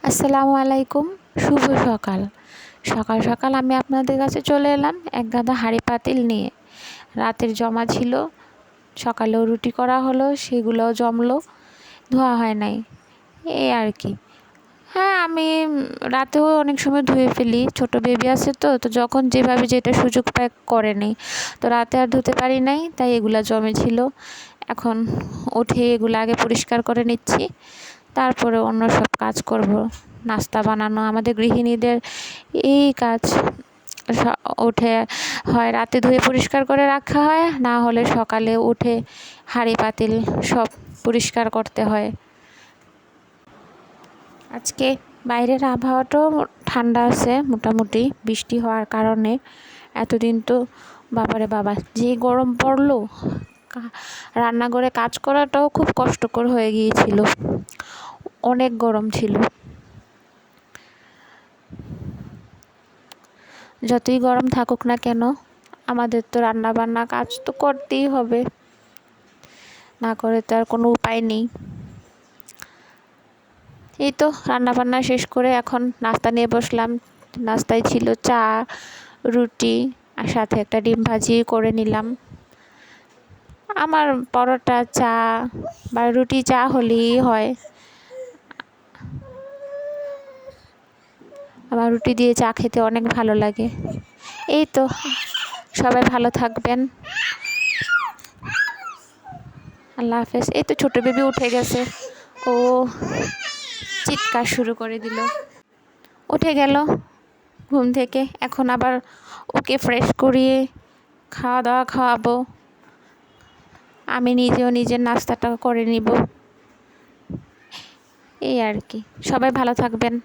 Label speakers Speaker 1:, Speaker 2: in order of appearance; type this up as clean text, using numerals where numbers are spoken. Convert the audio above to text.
Speaker 1: আসসালামু আলাইকুম। শুভ সকাল। সকাল সকাল আমি আপনাদের কাছে চলে এলাম এক গাদা হাঁড়ি পাতিল নিয়ে। রাতের জমা ছিল, সকালেও রুটি করা হলো, সেগুলোও জমলো, ধোয়া হয় নাই, এই আর কি। হ্যাঁ, আমি রাতেও অনেক সময় ধুয়ে ফেলি, ছোট বেবি আছে তো যখন যেভাবে যেটা সুযোগ পায় করে নেই। তো রাতে আর ধুতে পারি নাই, তাই এগুলা জমেছিল। এখন উঠে এগুলো আগে পরিষ্কার করে নিচ্ছি, তারপরে অন্য সব কাজ করব। নাস্তা বানানো আমাদের গৃহিণীদের এই কাজ। উঠে হয় রাতে ধুয়ে পরিষ্কার করে রাখা হয়, না হলে সকালে উঠে হাঁড়ি পাতিল সব পরিষ্কার করতে হয়। আজকে বাইরের আবহাওয়াটাও ঠান্ডা আছে মোটামুটি, বৃষ্টি হওয়ার কারণে। এতদিন তো বাবারে বাবা যে গরম পড়লো, রান্নাঘরে কাজ করাটাও খুব কষ্টকর হয়ে গিয়েছিল, অনেক গরম ছিল। যতই গরম থাকুক না কেন, আমাদের তো রান্না বান্না কাজ তো করতেই হবে, না করে তো আর কোনো উপায় নেই। এই তো রান্না বান্না শেষ করে এখন নাস্তা নিয়ে বসলাম। নাস্তায় ছিল চা, রুটি, আর সাথে একটা ডিম ভাজি করে নিলাম। আমার পরোটা, চা বা রুটি, চা হলেই হয়। আমার রুটি দিয়ে চা খেতে অনেক ভালো লাগে। এই তো, সবাই ভালো থাকবেন। আল্লাহ হাফেজ। এই তো ছোট বেবি উঠে গেছে, ও চিৎকার শুরু করে দিল, উঠে গেল ঘুম থেকে। এখন আবার ওকে ফ্রেশ করিয়ে খাওয়া দাওয়া খাওয়াবো, আমি নিজেও নিজের নাস্তাটা করে নিব, এই আর কি। সবাই ভালো থাকবেন।